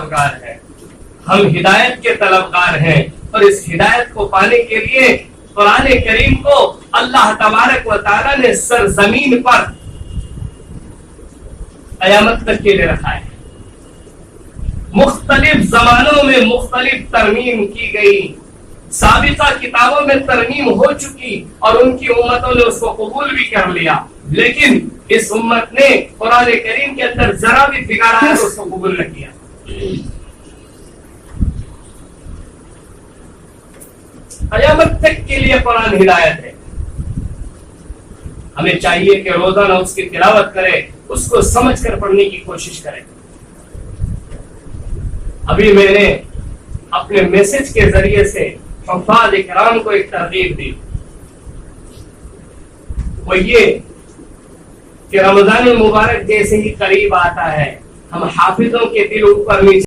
طلبگار ہیں، ہم ہدایت کے طلبگار ہیں، اور اس ہدایت کو پانے کے لیے قرآن کریم کو اللہ تبارک و تعالیٰ نے سرزمین پر قیامت تک کے لیے رکھا ہے۔ مختلف زمانوں میں مختلف ترمیم کی گئی، سابقہ کتابوں میں ترمیم ہو چکی اور ان کی امتوں نے اس کو قبول بھی کر لیا، لیکن اس امت نے قرآن کریم کے اندر ذرا بھی بگاڑا ہے اس کو قبول نہ کیا۔ قیامت تک کے لیے قرآن ہدایت ہے، ہمیں چاہیے کہ روزانہ اس کی تلاوت کرے، اس کو سمجھ کر پڑھنے کی کوشش کریں۔ ابھی میں نے اپنے میسج کے ذریعے سے حفاظ اکرام کو ایک ترغیب دی، وہ یہ کہ رمضان المبارک جیسے ہی قریب آتا ہے ہم حافظوں کے دل اوپر نیچے